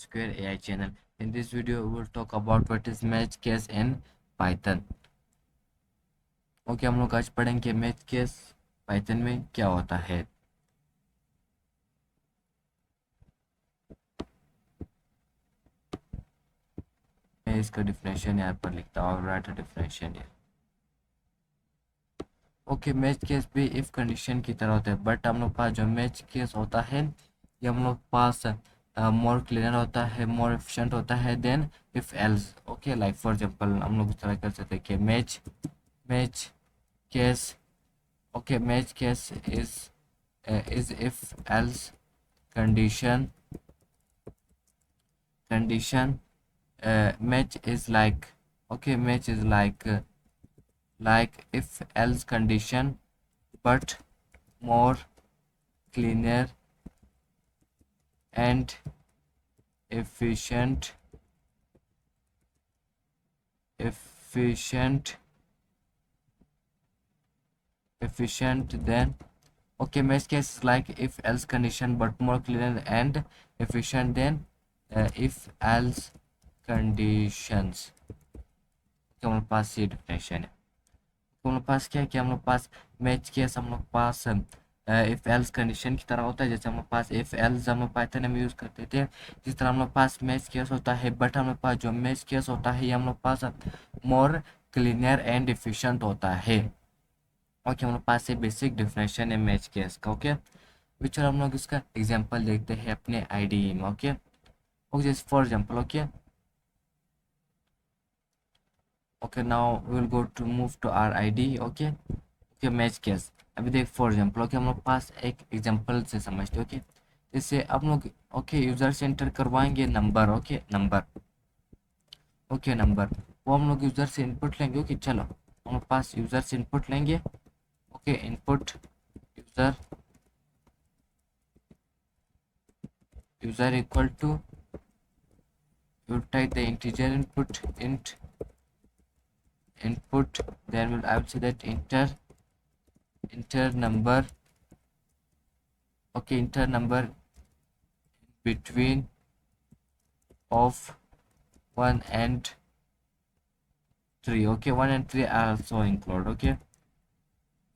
Square AI channel. In this video, we will talk about what is match case in Python. Okay, हम लोग आज पढ़ेंगे match case Python में क्या होता है. मैं इसका डिफिनेशन यहाँ पर लिखता हूँ. राइट डिफिनेशन है. ओके, मैच केस भी इफ कंडीशन की तरह होता है, बट हम लोग पास जो मैच केस होता है ये हम लोग पास मोर क्लियर होता है, मोर एफिशिएंट होता है than if else. Okay, like for example हम लोग इस तरह कर सकते हैं कि match case. Okay, match case is if else condition. Match is like, okay, match is like if else condition, but more cleaner and efficient than. Okay, match case is like if else condition but more clear and efficient than if else conditions. तो हमारे पास ये definition है. तो हम लोग पास क्या है कि हम लोग पास मैच केस हम लोग पास इफ एल्स कंडीशन की तरह होता है. जैसे हम लोग पास इफ एल्स हम लोग पाइथन में यूज़ करते थे, जिस तरह हम लोग पास मैच केस होता है, बट हम लोग पास जो मैच केस होता है ये हम लोग पास मोर क्लीनर एंड एफिशिएंट होता है. ओके, हम लोग पास ये बेसिक डिफिनेशन है मैच केस का. ओके, विच हम लोग इसका एग्जांपल देखते हैं अपने आईडीई में. ओके ओके, जैसे for example. Okay now we will go to move to our IDE. Okay match case. अभी देख फॉर एग्जांपल. ओके, हम लोग पास एक एग्जांपल से समझते. ओके, जैसे आप लोग ओके यूजर से एंटर करवाएंगे नंबर. ओके नंबर वो हम लोग यूजर से इनपुट लेंगे. ओके चलो हम लोग पास यूजर से इनपुट लेंगे. Okay input user equal to you type the integer input then I will say that enter number. Okay, enter number between of 1 and 3. Okay, 1 and 3 are also included.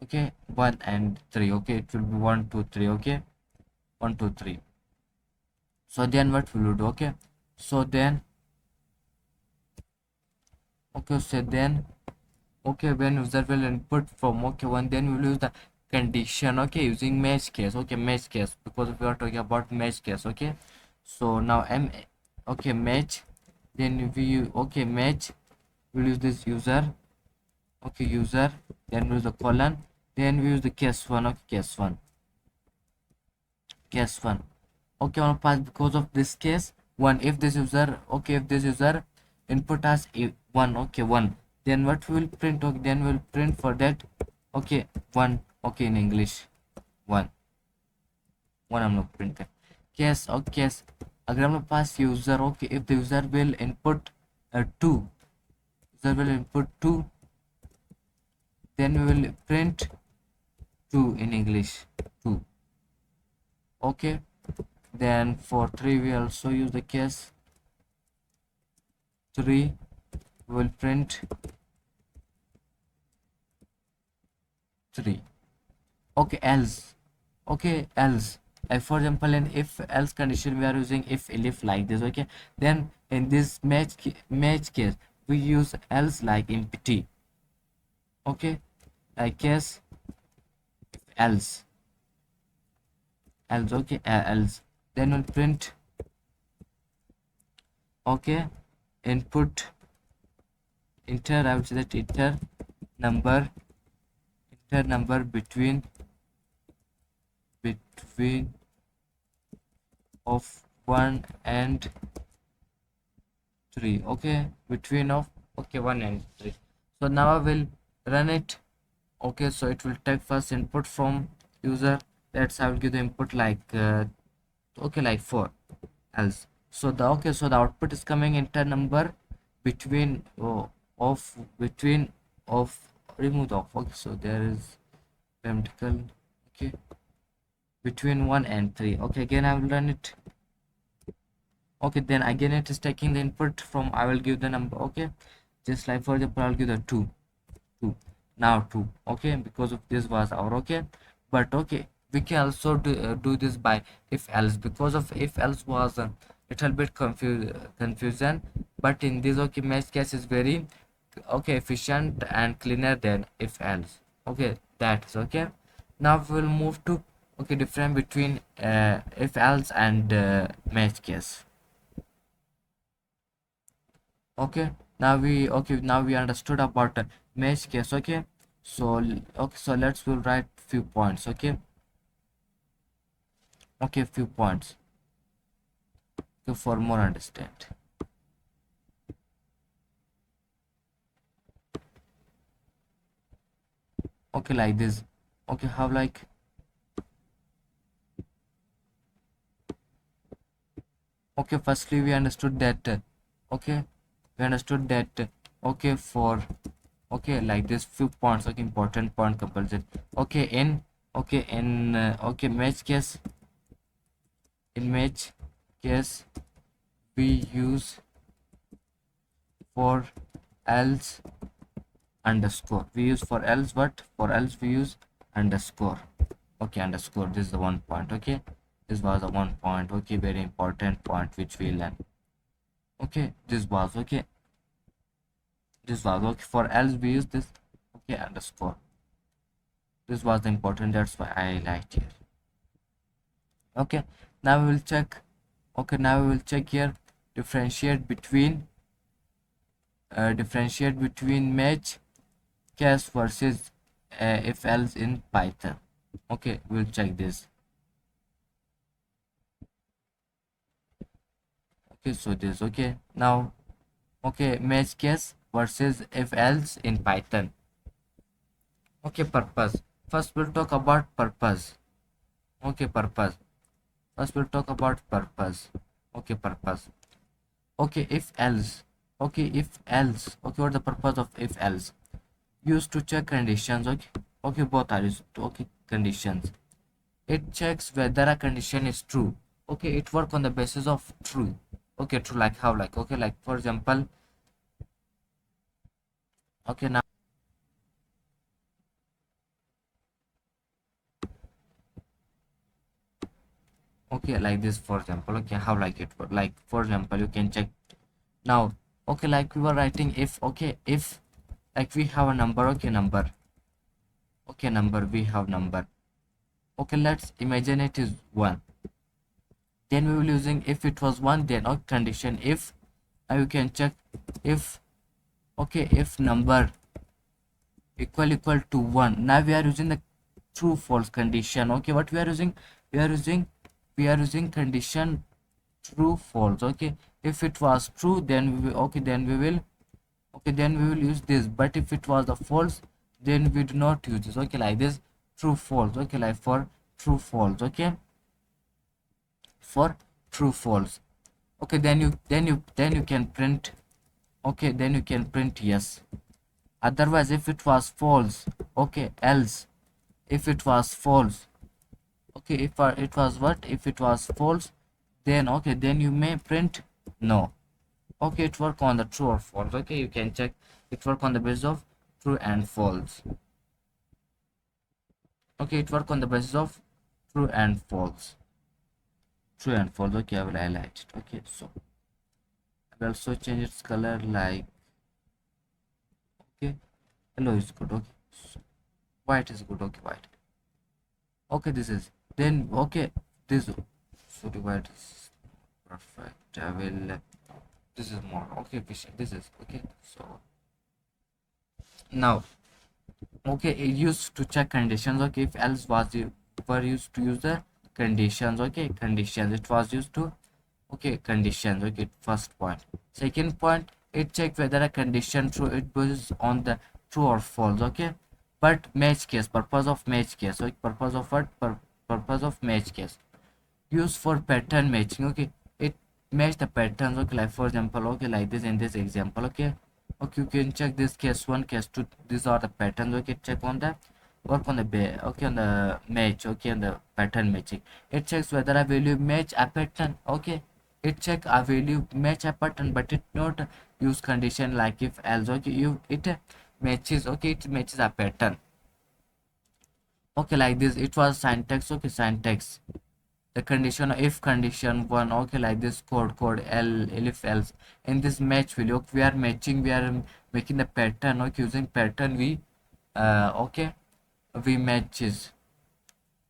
Okay 1 and 3. Okay, it will be 1 2 3. Okay 1 2 3. So then what will you do? Okay, so then when user will input from one, then we will use the condition. Okay, using match case. Okay, match case, because we are talking about match case. Okay, so now match, then match we'll use this user. Okay, user, then we use the colon, then we use the case 1. Okay, case 1. Okay, on pass because of this case 1. If this user input as 1. Okay 1, then what we will print? Okay, then we will print for that. Okay 1. Okay, in English 1 हम लोग print कर. Case और case अगर हम लोग पास user. Okay, if the user will input 2, then we will print 2 in English 2. Okay, then for 3 we also use the case 3. We will print 3. Okay, else. Okay, else. For example, in if else condition we are using if like this. Okay, then in this match case we use else like empty. Okay, like case else. Okay, else, then we'll print. Okay, input enter, I would say that enter number between of 1 and 3. Okay, between of 1 and 3. So now I will run it. Okay, so it will take first input from user. That's I will give the input like like 4 else. So the output is coming enter number between of remove the of. Okay, so there is parenthetical. Okay, between 1 and 3. Okay, again I will run it. Okay, then again it is taking the input from, I will give the number. Okay, just like for example I'll give the 2, 2, now 2. Okay, because of this was our. Okay, but okay, we can also do this by if else, because of if else was a little bit confusion, but in this, okay, match case is very, okay, efficient and cleaner than if else. Okay, that is okay. Now we'll move to, okay, difference between if else and match case. Okay, now we understood about match case. Okay, so okay, so let's will write few points. Okay, okay, few points, okay, for more understand. Okay, like this. Okay, how like, okay, firstly we understood that okay, we understood that okay, for, okay, like this few points. Okay, important point compulsion. Okay, in, okay, in okay, match case, in match case we use for else underscore. We use for else what? For else we use underscore. Okay, underscore. This is the one point. Okay, this was the one point. Okay, very important point which we learn. Okay, this was okay. This was okay. For else we use this. Okay, underscore. This was the important. That's why I liked here. Okay, now we will check. Okay, now we will check here. Differentiate between match case versus if else in Python. Okay, we'll check this. Okay, so this. Okay, now, okay, match case versus if else in Python. Okay, purpose. First we'll talk about purpose. Okay, purpose. First we'll talk about purpose. Okay, purpose. Okay, if else. Okay, if else. Okay, what's the purpose of if else? Used to check conditions. Okay, okay, both are used to, okay, conditions. It checks whether a condition is true. Okay, it work on the basis of true. Okay, true, like how, like, okay, like for example, okay, now, okay, like this, for example. Okay, how, like it work, like for example you can check now. Okay, like we were writing if. Okay, if, like we have a number. Okay, number. Okay, number, we have number. Okay, let's imagine it is 1. Then we will using if it was 1, then okay, condition if, and you can check if, okay, if number equal to 1. Now we are using the true false condition. Okay, what we are using? We are using condition true false. Okay, if it was true, then we will, okay, then we will, okay, then we will use this. But if it was a false, then we do not use this. Okay, like this, true false. Okay, like for true false. Okay, for true false. Okay, then you can print. Okay, then you can print yes. Otherwise, if it was false, okay, else. If it was false, okay, if it was what? If it was false, then okay, then you may print no. Okay, it work on the true or false. Okay, you can check. It work on the basis of true and false. Okay, it work on the basis of true and false. True and false. Okay, I will highlight it. Okay, so I will also change its color, like, okay, yellow is good. Okay, so white is good. Okay, white. Okay, this is, then okay, this, sorry, white is perfect. I will, this is more okay efficient. This is okay. So now, okay, it used to check conditions. Okay, if else was you were used to use the conditions. Okay, conditions, it was used to, okay, conditions. Okay, first point. Second point, it check whether a condition true, it was on the true or false. Okay, but match case, purpose of match case. Okay, purpose of what? Purpose of match case, used for pattern matching. Okay, it match the patterns. Okay, like for example, okay, like this in this example. Okay, okay, you can check this case 1, case 2. These are the patterns. Okay, check on the work on the okay, on the match. Okay, on the pattern matching, it checks whether a value match a pattern. Okay, it check a value match a pattern, but it not use condition like if else. Okay, you it matches, okay, it matches a pattern. Okay, like this it was syntax. Okay, syntax, the condition if condition one. Okay, like this code if else. In this match value, okay, we are matching, we are making the pattern. Okay, using pattern we okay, we matches.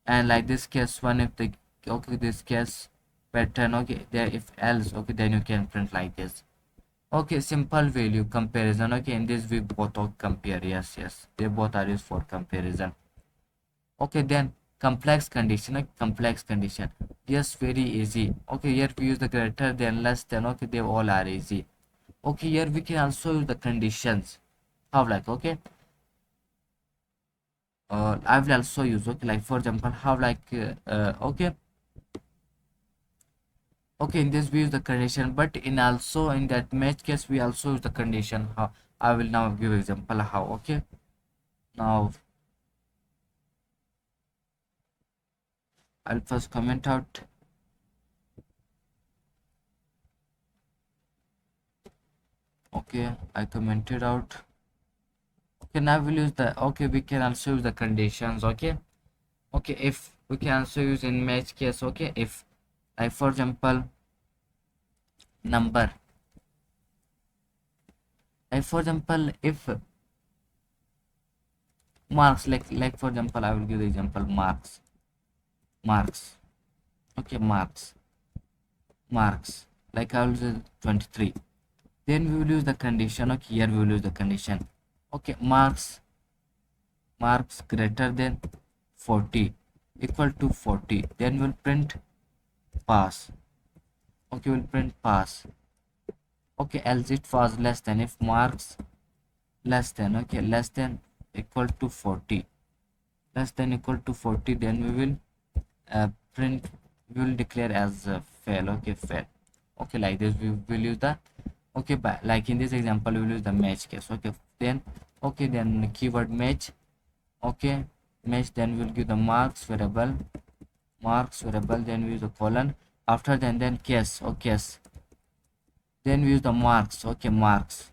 And like this case one, if the, okay, this case pattern, okay, there if else, okay, then you can print like this. Okay, simple value comparison. Okay, in this we both of compare. Yes, they both are used for comparison. Okay, then complex condition. Okay, complex condition, yes, very easy. Okay, here we use the greater than, less than. Okay, they all are easy. Okay, here we can also use the conditions. How, like, okay, I will also use, okay, like for example, how, like okay, okay, in this we use the condition, but in also in that match case we also use the condition. How, I will now give example how. Okay, now I'll first comment out. Okay, I commented out. Okay, now we'll use the, okay, we can also use the conditions. Okay, okay, if we can also use in match case. Okay, if, like for example, number, like for example, if marks, like for example, I will give the example marks. Okay, marks, like I will use 23. Then we will use the condition. Okay, here we will use the condition. Okay, marks greater than 40, equal to 40, then we'll print pass. Okay, we'll print pass. Okay, else it was less than. If marks less than, okay, less than equal to 40, less than equal to 40, then we will print, we will declare as fail. Okay, fail. Okay, like this we will use the, okay, but like in this example we will use the match case. Okay, then, okay, then keyword match. Okay, match, then we'll give the marks variable, then we use the colon after, then case. Okay, case, then we use the marks. Okay, marks,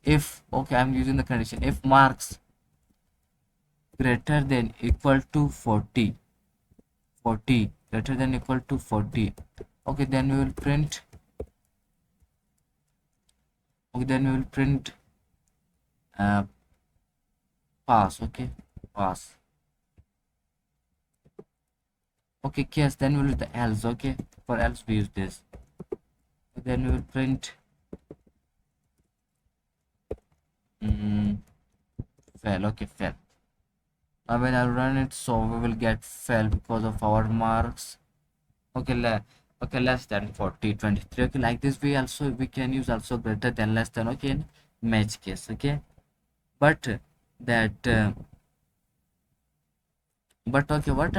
if, okay, I'm using the condition if marks greater than equal to 40, greater than equal to 40. Okay, then we will print, okay, then we will print pass. Okay, pass. Okay, case, then we'll use the else. Okay, for else we use this, then we will print fail. Okay, fail. Now when I run it, so we will get fail because of our marks. Okay, okay, less than 40, 23. Okay, like this we also, we can use also greater than, less than. Okay, in match case. Okay, but that but okay, what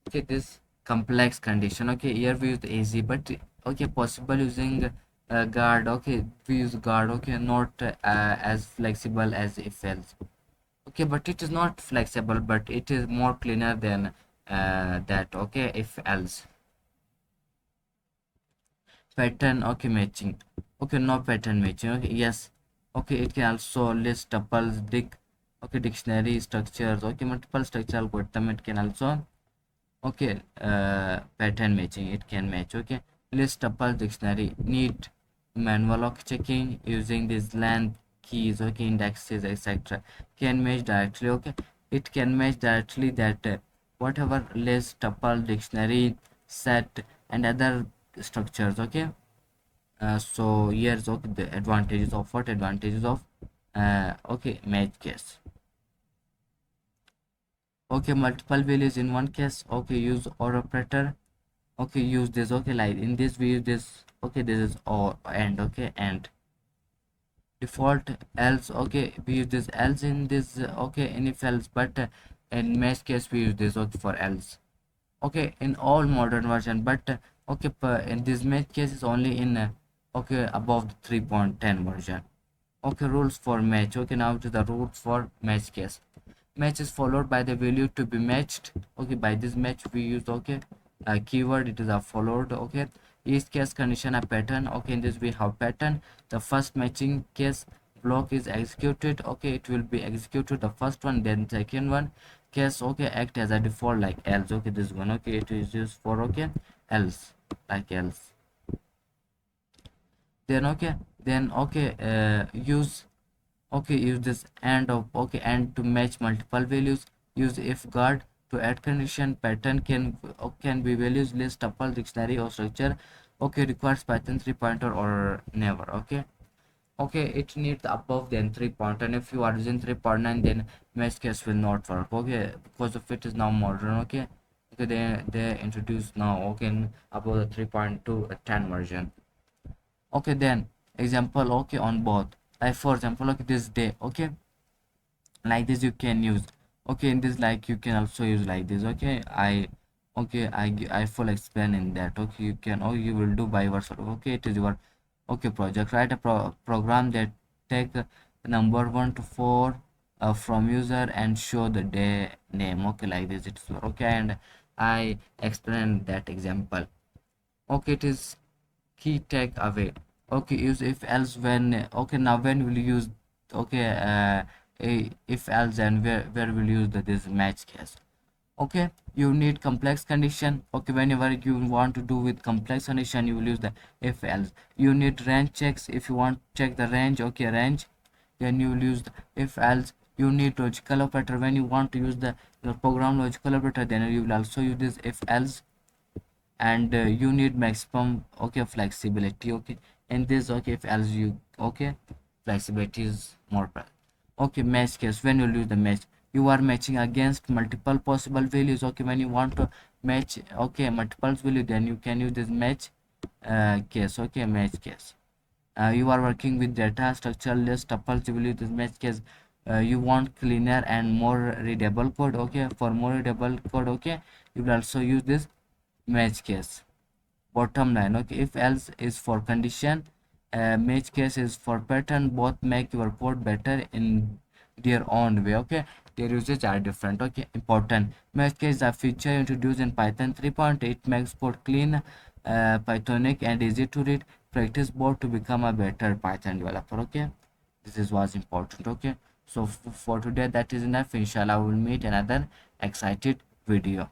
okay, this complex condition. Okay, here we use easy, but okay, possible using guard. Okay, we use guard. Okay, not as flexible as if else. Okay, but it is not flexible, but it is more cleaner than that. Okay, if else. Pattern. Okay, matching. Okay, no pattern matching. Okay, yes. Okay, it can also list tuples, okay, dictionary structures. Okay, multiple structural algorithm, it can also, okay, pattern matching, it can match. Okay, list tuple dictionary, need manual. Okay, checking using these length keys. Okay, indexes, etc. Can match directly. Okay, it can match directly that whatever list tuple dictionary set and other structures. Okay, so here's, okay, the advantages of, what advantages of okay, match case. Okay, multiple values in one case. Okay, use or operator. Okay, use this. Okay, like in this we use this. Okay, this is or and. Okay, and default else. Okay, we use this else in this. Okay, in if else, but in match case we use this. Okay, for else. Okay, in all modern version, but okay, in this match case is only in okay, above the 3.10 version. Okay, rules for match. Okay, now to the rules for match case. Match is followed by the value to be matched. Okay, by this match we use, okay, keyword, it is a followed. Okay, each case condition a pattern. Okay, in this we have pattern. The first matching case block is executed. Okay, it will be executed the first one, then second one case. Okay, act as a default like else. Okay, this one. Okay, it is used for okay else, like else. Then okay, then okay, use okay, use this and of okay and to match multiple values. Use if guard to add condition. Pattern can be values list, tuple, dictionary or structure. Okay, requires Python 3 pointer or never. Okay, okay, it needs above than 3 pointer, and if you are using 3.9 then match case will not work. Okay, because of it is now modern. Okay, okay, they introduced now okay above the 3.2 10 version. Okay, then example okay on both, like for example okay this day. Okay, like this you can use. Okay, in this like you can also use like this. Okay, I full explain in that. Okay, you can, or you will do by yourself. Okay, it is your okay project. Write a program that take number 1 to 4 from user and show the day name. Okay, like this it's okay, and I explain that example. Okay, it is key take away. Okay, use if else when. Okay, now when will you use okay if else, and where will you use this match case. Okay, you need complex condition. Okay, whenever you want to do with complex condition you will use the if else. You need range checks if you want to check the range. Okay, range, then you will use the if else. You need logical operator when you want to use the your program logical operator, then you will also use this if else. And you need maximum okay flexibility. Okay, in this okay if else you okay flexibility is more okay. Match case, when you use the match, you are matching against multiple possible values. Okay, when you want to match okay multiple value, then you can use this match case. Okay, match case. You are working with data structure list tuples, you will use this match case. You want cleaner and more readable code. Okay, for more readable code okay you will also use this match case. Bottom line okay, if else is for condition, match case is for pattern. Both make your code better in their own way. Okay, their uses are different. Okay, important, match case is a feature introduced in Python 3.8, makes code clean, Pythonic and easy to read. Practice both to become a better Python developer. Okay, this is what's important. Okay, so for today that is enough. Inshallah we will meet another excited video.